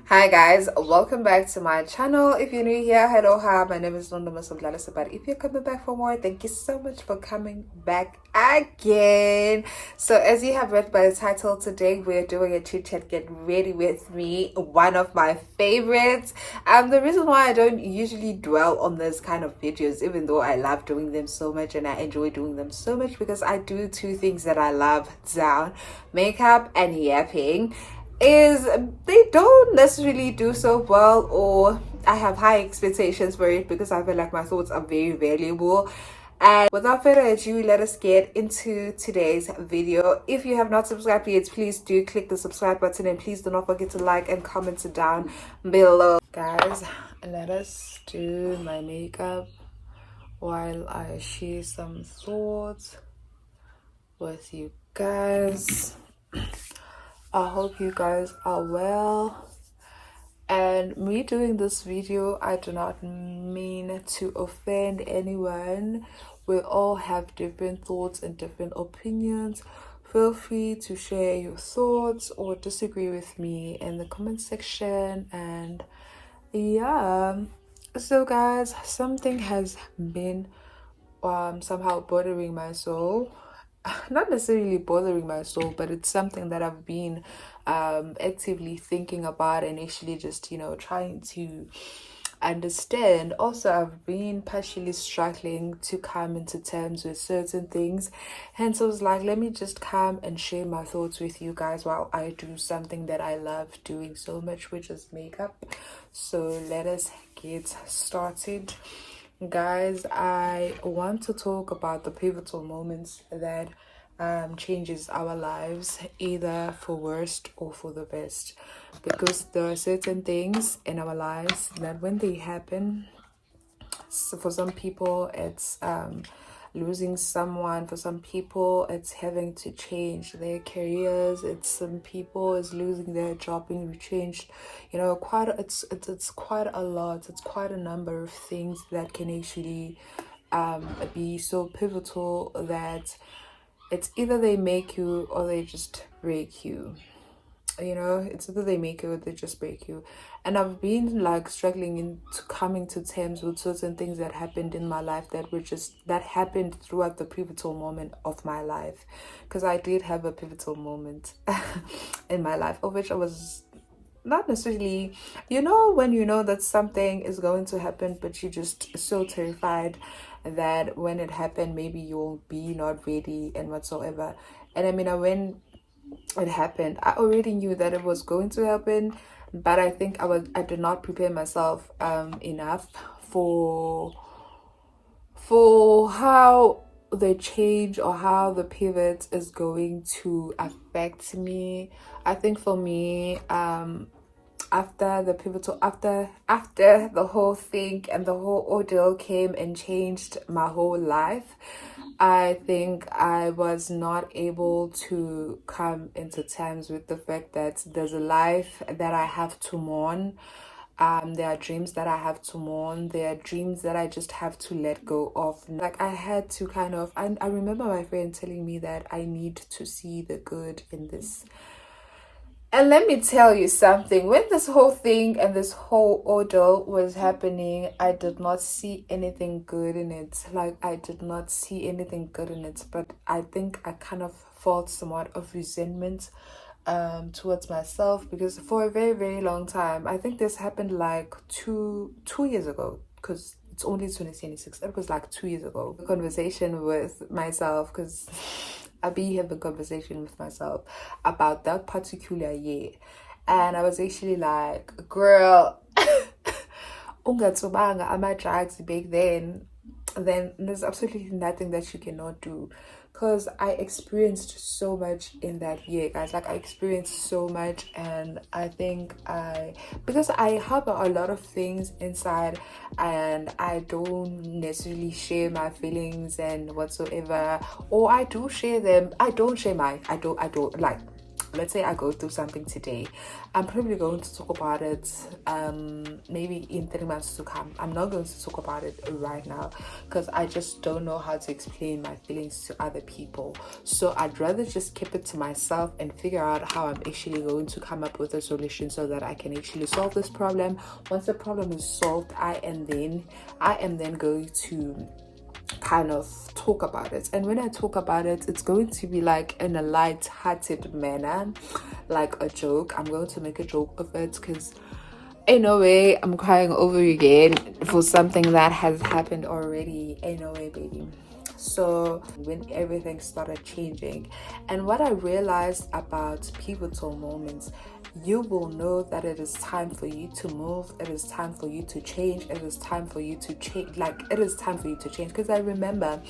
Hi guys, welcome back to my channel. If you're new here, hello, hi, my name is ndumi.mdl. But if you're coming back for more, thank you so much for coming back again. So as you have read by the title, today we're doing a chit chat. Get ready with me, one of my favorites. The reason why I don't usually dwell on this kind of videos, even though I love doing them so much and I enjoy doing them so much, because I do two things that I love down: makeup and yapping. Is they don't necessarily do so well, or I have high expectations for it because I feel like my thoughts are very valuable. And without further ado, let us get into today's video. If you have not subscribed yet, please do click the subscribe button, and please do not forget to like and comment down below. Guys, let us do my makeup while I share some thoughts with you guys. I hope you guys are well. And me doing this video, I do not mean to offend anyone. We all have different thoughts and different opinions. Feel free to share your thoughts or disagree with me in the comment section. And yeah, so guys, something has been somehow bothering my soul. Not necessarily bothering my soul, but it's something that I've been actively thinking about and actually just, trying to understand. Also, I've been partially struggling to come into terms with certain things. Hence, I was like, let me just come and share my thoughts with you guys while I do something that I love doing so much, which is makeup. So let us get started. Guys, I want to talk about the pivotal moments that changes our lives, either for worst or for the best, because there are certain things in our lives that when they happen, so for some people it's losing someone, for some people it's having to change their careers, it's some people is losing their job, being changed, it's quite a lot, it's quite a number of things that can actually be so pivotal that it's either they make you or they just break you. It's either they make you or they just break you. And I've been like struggling into coming to terms with certain things that happened in my life that happened throughout the pivotal moment of my life, because I did have a pivotal moment in my life, of which I was not necessarily, when you know that something is going to happen, but you're just so terrified that when it happened, maybe you'll be not ready and whatsoever. And I mean, when it happened, I already knew that it was going to happen, but I think I did not prepare myself enough for how the change or how the pivot is going to affect me. I think for me, after the pivotal, after the whole thing and the whole ordeal came and changed my whole life, I think I was not able to come into terms with the fact that there's a life that I have to mourn. There are dreams that I have to mourn. There are dreams that I just have to let go of. Like, I had to I remember my friend telling me that I need to see the good in this. And let me tell you something, when this whole thing and this whole ordeal was happening, I did not see anything good in it. Like, I did not see anything good in it, but I think I kind of felt somewhat of resentment towards myself, because for a very, very long time, I think this happened like two years ago, because it's only 2026. It was like 2 years ago. A conversation with myself, because I be having a conversation with myself about that particular year, and I was actually like, girl, ungatsubanga ama-drugs back then there's absolutely nothing that you cannot do, because I experienced so much in that year, guys. Like, I experienced so much, and I think because I harbor a lot of things inside, and I don't necessarily share my feelings and whatsoever, or I do share them. I don't let's say I go through something today, I'm probably going to talk about it maybe in 3 months to come. I'm not going to talk about it right now because I just don't know how to explain my feelings to other people. So I'd rather just keep it to myself and figure out how I'm actually going to come up with a solution so that I can actually solve this problem. Once the problem is solved, I am then going to kind of talk about it. And when I talk about it, it's going to be like in a light-hearted manner, like a joke. I'm going to make a joke of it because ain't no way I'm crying over again for something that has happened already. Ain't no way, baby. So when everything started changing, and what I realized about pivotal moments, you will know that it is time for you to move, it is time for you to change, it is time for you to change, like it is time for you to change. Because I remember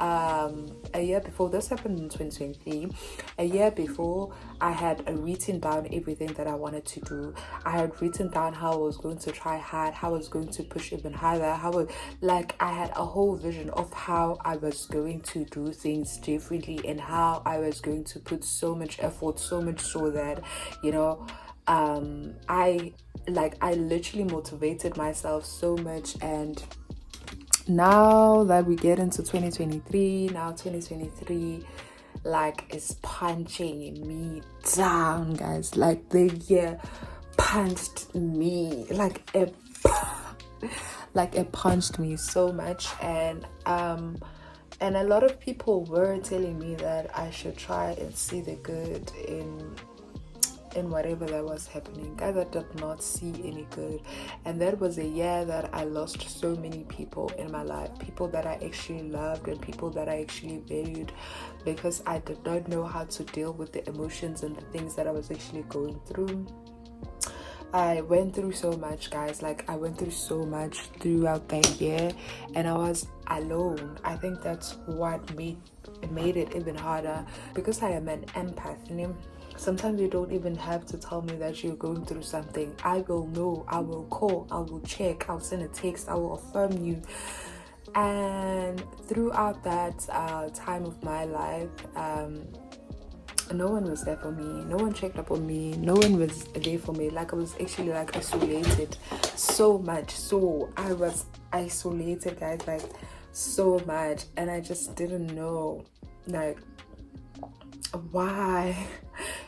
a year before, this happened in 2023, a year before, I had written down everything that I wanted to do. I had written down how I was going to try hard, how I was going to push even harder, I had a whole vision of how I was going to do things differently and how I was going to put so much effort, so much so that, you know, I literally motivated myself so much. And now that we get into 2023, now 2023 like is punching me down, guys. Like the year punched me like it punched me so much. And a lot of people were telling me that I should try and see the good in whatever that was happening. Guys, I did not see any good. And that was a year that I lost so many people in my life, people that I actually loved and people that I actually valued, because I did not know how to deal with the emotions and the things that I was actually going through. I went through so much, guys. Like, I went through so much throughout that year, and I was alone. I think that's what made it even harder, because I am an empath, you know? Sometimes you don't even have to tell me that you're going through something. I will know, I will call, I will check, I'll send a text, I will affirm you. And throughout that time of my life, no one was there for me, no one checked up on me, no one was there for me. Like, I was actually like isolated so much. So I was isolated, guys, like so much. And I just didn't know like why,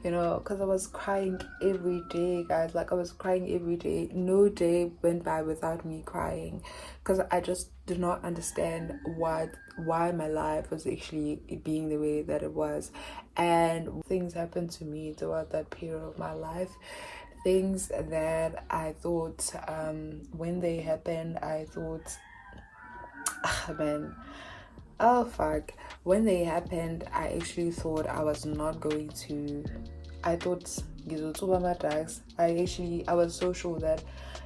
you know, because I was crying every day, guys. Like, I was crying every day. No day went by without me crying, because I just did not understand why my life was actually being the way that it was. And things happened to me throughout that period of my life, things that I thought when they happened, I thought, man, oh fuck, when they happened, I actually thought I was not going to, I thought ngizotuba ama-drugs. I was so sure that,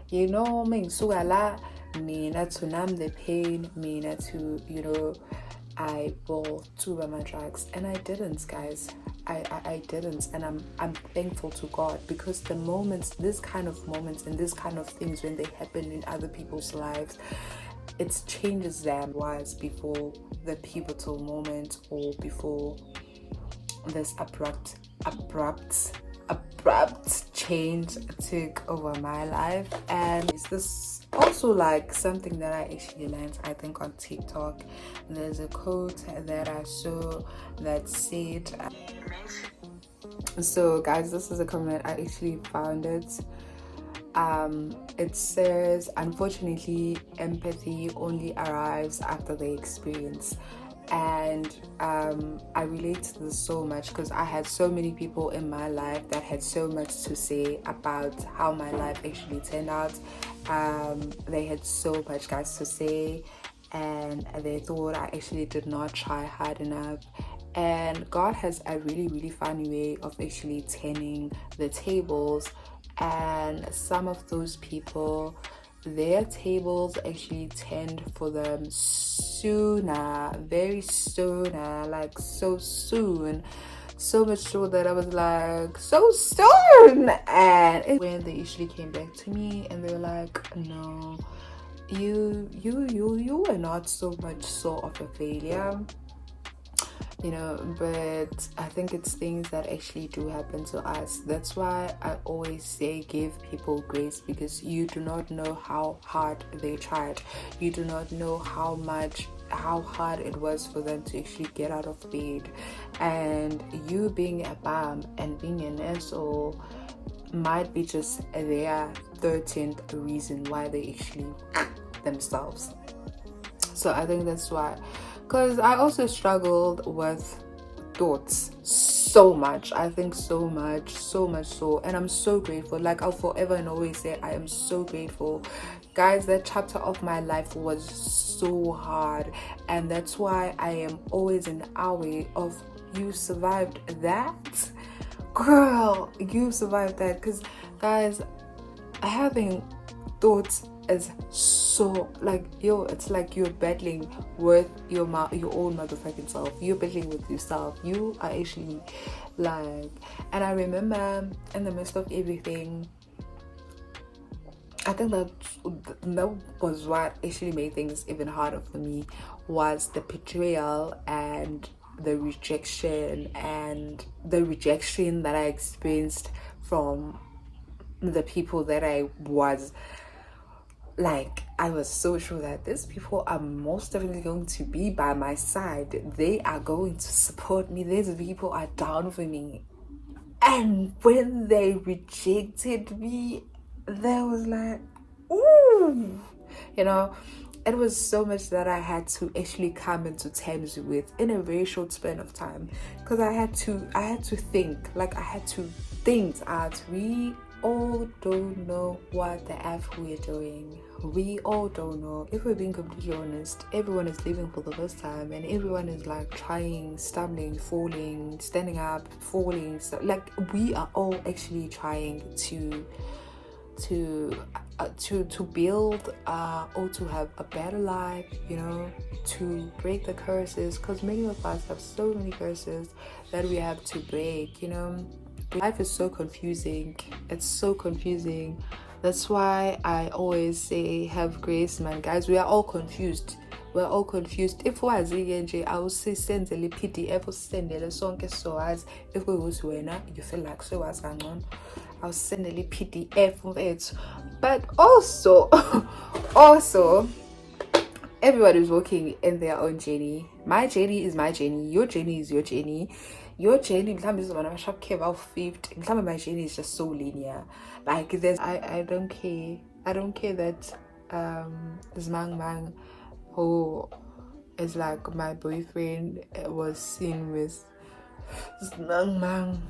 you know, mengisuka la, mina to numb the pain, mina to, you know, I will tuba my-drugs. And I didn't, guys. I didn't, and I'm thankful to God, because the moments, this kind of moments and this kind of things, when they happen in other people's lives, it changes them was before the pivotal moment, or before this abrupt change took over my life. And it's this also like something that I actually learned, I think, on TikTok. There's a quote that I saw that said, so guys, this is a comment, I actually found it. It says, unfortunately, empathy only arrives after the experience. And I relate to this so much, because I had so many people in my life that had so much to say about how my life actually turned out. They had so much, guys, to say, and they thought I actually did not try hard enough. And God has a really, really funny way of actually turning the tables. And some of those people, their tables actually turned for them sooner, very sooner, like so soon, so much so that I was like, so soon. And when they actually came back to me and they were like, no, you were not so much so of a failure. you know. But I think it's things that actually do happen to us. That's why I always say give people grace, because you do not know how hard they tried. You do not know how hard it was for them to actually get out of bed, and you being a bum and being an asshole might be just their 13th reason why they actually themselves. So I think that's why, because I also struggled with thoughts so much. I think so much so, and I'm so grateful. Like, I'll forever and always say I am so grateful, guys. That chapter of my life was so hard, and that's why I am always in awe of you survived that, girl. You survived that, because guys, having thoughts is so like, yo, it's like you're battling with your own motherfucking self. You're battling with yourself. You are actually like, and I remember in the midst of everything, I think that was what actually made things even harder for me, was the betrayal and the rejection that I experienced from the people that I was like. I was so sure that these people are most definitely going to be by my side. They are going to support me. These people are down for me. And when they rejected me, there was like, ooh, you know, it was so much that I had to actually come into terms with in a very short span of time, because I had to think, like, I had to think out. We all don't know what the F we're doing. We all don't know. If we're being completely honest, everyone is living for the first time, and everyone is like trying, stumbling, falling, standing up, falling. So, like, we are all actually trying to build or to have a better life, you know, to break the curses, because many of us have so many curses that we have to break, you know. Life is so confusing. It's so confusing. That's why I always say have grace, man. Guys, we are all confused. We're all confused. If wazi I will say send a PDF, send a song so as if we was winner, you feel like so as on. I'll send a PDF of it. But also everybody's walking in their own journey. My journey is my journey. Your journey is your journey. Your journey, is one of my shop came out fifth. My journey is just so linear. Like, there's I don't care. I don't care that this man who is like my boyfriend was seen with this man.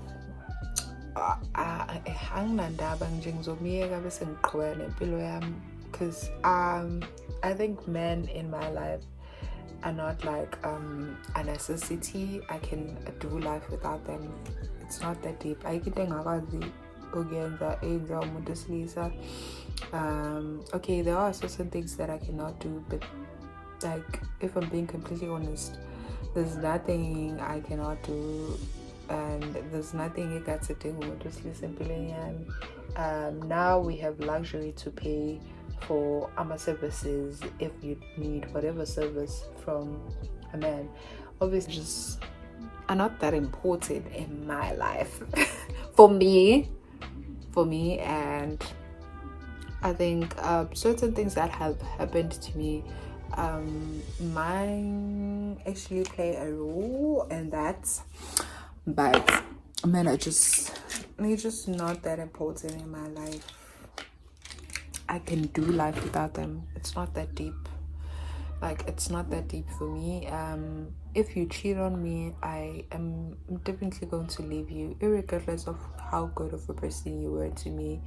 Because I think men in my life are not like a necessity. I can do life without them. It's not that deep. Okay, there are certain things that I cannot do, but like, if I'm being completely honest, there's nothing I cannot do, and there's nothing you got to do with just listening. Now we have luxury to pay for our services if you need whatever service from a man. Obviously, just are not that important in my life for me, and I think certain things that have happened to me might actually play a role in that, but men are just not that important in my life. I can do life without them. It's not that deep. Like, it's not that deep for me. If you cheat on me, I am definitely going to leave you, irregardless of how good of a person you were to me.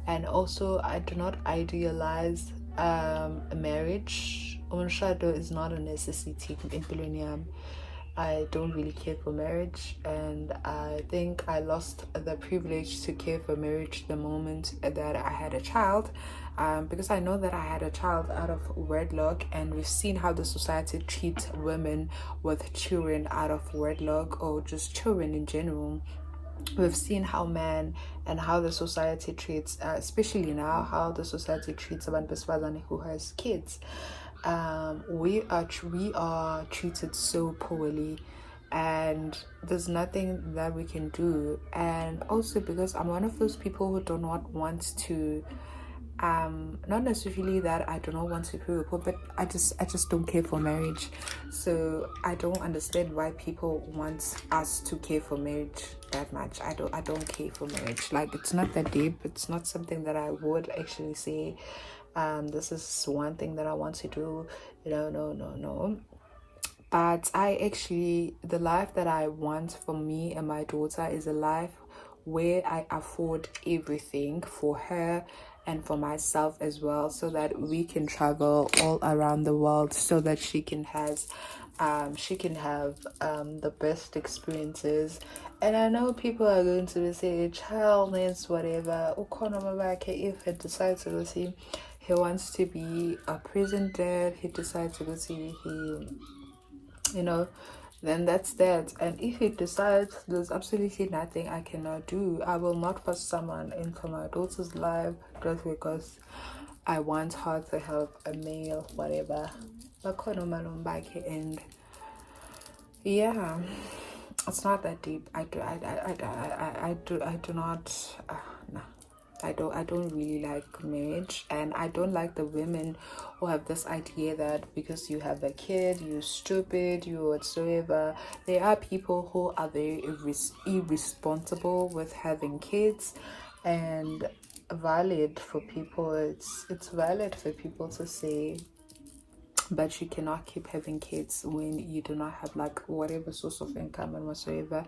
And also, I do not idealize a marriage. Umshado is not a necessity in Pilonium. I don't really care for marriage, and I think I lost the privilege to care for marriage the moment that I had a child, because I know that I had a child out of wedlock, and we've seen how the society treats women with children out of wedlock, or just children in general. We've seen how men and how the society treats, especially now, how the society treats abantu besifazane who has kids. We are treated so poorly, and there's nothing that we can do. And also because I'm one of those people who do not want to not necessarily that I do not want to be report, but I just don't care for marriage. So I don't understand why people want us to care for marriage that much. I don't care for marriage. Like, it's not that deep. It's not something that I would actually say this is one thing that I want to do. No. But the life that I want for me and my daughter is a life where I afford everything for her and for myself as well, so that we can travel all around the world, so that she can have the best experiences. And I know people are going to say childness, whatever. If he decides to go see, he wants to be a prison dad, he decides to go see, then that's that. And if he decides there's absolutely nothing I cannot do, I will not force someone into my daughter's life just because I want her to have a male, whatever. And yeah, it's not that deep. I do not. No. I don't really like marriage, and I don't like the women who have this idea that because you have a kid, you're stupid, you whatsoever. There are people who are very irresponsible with having kids, and valid for people. It's valid for people to say, but you cannot keep having kids when you do not have like whatever source of income and whatsoever,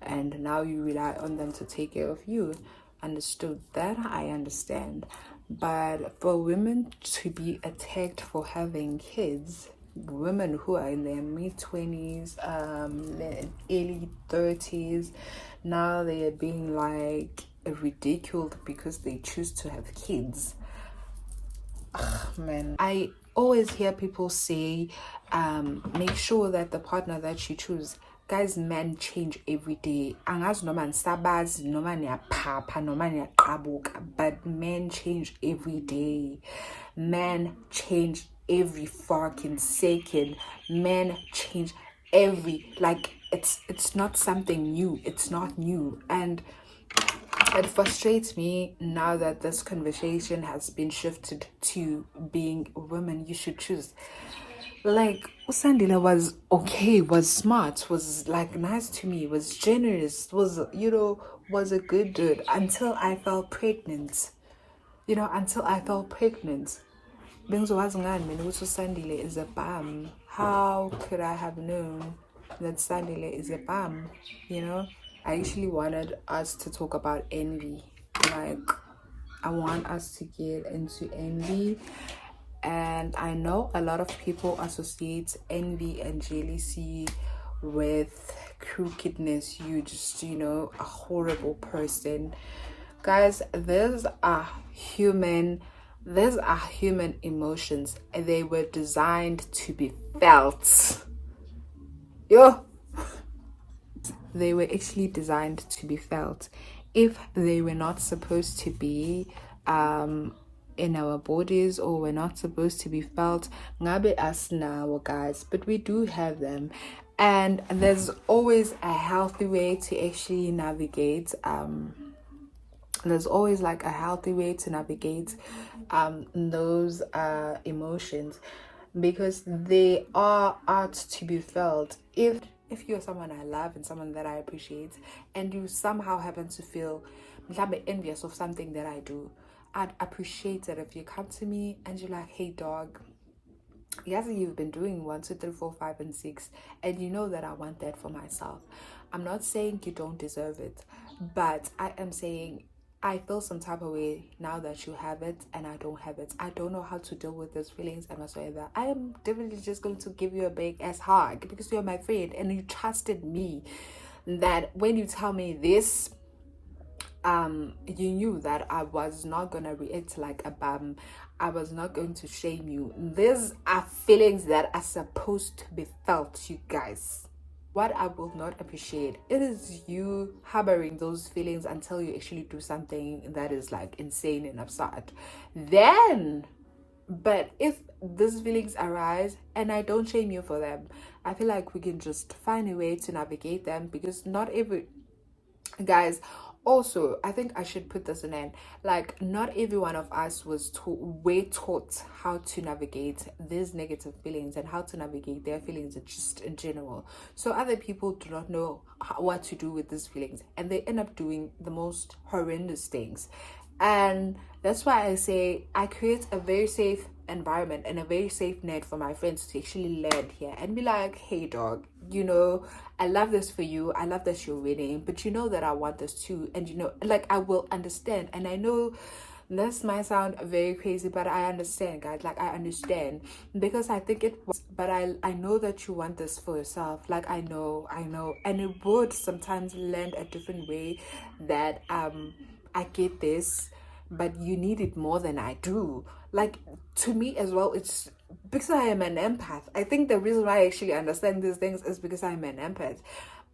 and now you rely on them to take care of you. Understood that, I understand. But for women to be attacked for having kids, women who are in their mid-20s, early 30s, now they are being like ridiculed because they choose to have kids. Man, I always hear people say, make sure that the partner that you choose, guys, men change every day. Angazi noma nisabazi noma niyaphapha noma niyaqabuka, but men change every day. Men change every fucking second. Men change it's not something new. It's not new. And it frustrates me now that this conversation has been shifted to being women you should choose. Like, Usandila was okay, was smart, was like nice to me, was generous, was a good dude until I fell pregnant. Until I fell pregnant. Bengizowazingani mina ukuthi uSandile is a bum. How could I have known that Sandile is a bum? I actually wanted us to talk about envy. Like, I want us to get into envy. And I know a lot of people associate envy and jealousy with crookedness. You just, a horrible person. Guys, these are human emotions. They were designed to be felt. They were actually designed to be felt. If they were not supposed to be in our bodies, or we're not supposed to be felt, ngabe us now, guys, but we do have them. And there's always a healthy way to actually navigate there's always like a healthy way to navigate those emotions, because they are art to be felt. If you're someone I love and someone that I appreciate, and you somehow happen to feel envious of something that I do, I'd appreciate it if you come to me and you're like, hey dog, yes, you've been doing 1, 2, 3, 4, 5, and 6, and you know that I want that for myself. I'm not saying you don't deserve it, but I am saying I feel some type of way now that you have it and I don't have it. I don't know how to deal with those feelings and whatsoever. I am definitely just going to give you a big ass hug because you're my friend and you trusted me, that when you tell me this, you knew that I was not gonna react like a bum. I was not going to shame you. These are feelings that are supposed to be felt, you guys. What I will not appreciate, it is you harboring those feelings until you actually do something that is like insane and absurd. Then But if these feelings arise and I don't shame you for them, I feel like we can just find a way to navigate them, because not every guys, also I think I should put this in end, like not every one of us were taught how to navigate these negative feelings and how to navigate their feelings just in general. So other people do not know what to do with these feelings, and they end up doing the most horrendous things. And that's why I say I create a very safe environment and a very safe net for my friends to actually land here and be like, hey dog, I love this for you, I love that you're winning, but you know that I want this too. And like, I will understand. And I know this might sound very crazy, but I understand, guys. Like, I understand, because I think it was, but I know that you want this for yourself. Like, I know, and it would sometimes land a different way, that I get this, but you need it more than I do. Like, to me as well, it's because I am an empath. I think the reason why I actually understand these things is because I'm an empath.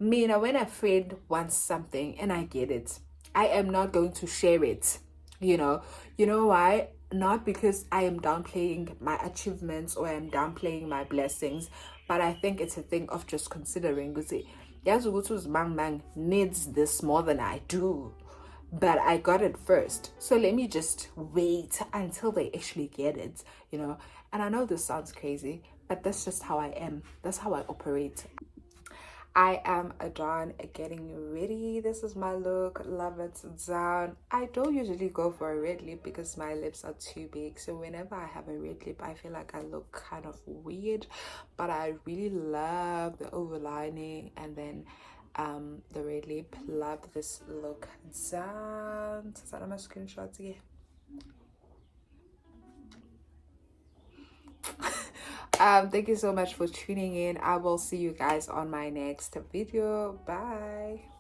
Me, now, when a friend wants something and I get it, I am not going to share it. You know why? Not because I am downplaying my achievements or I'm downplaying my blessings, but I think it's a thing of just considering. Because Yazugutu's Bang Bang needs this more than I do, but I got it first. So let me just wait until they actually get it. And I know this sounds crazy, but that's just how I am. That's how I operate. I am done getting ready. This is my look. Love it down. I don't usually go for a red lip because my lips are too big. So whenever I have a red lip, I feel like I look kind of weird. But I really love the overlining and then the red lip. Love this look down. So I'm screenshots here. Thank you so much for tuning in. I will see you guys on my next video. Bye.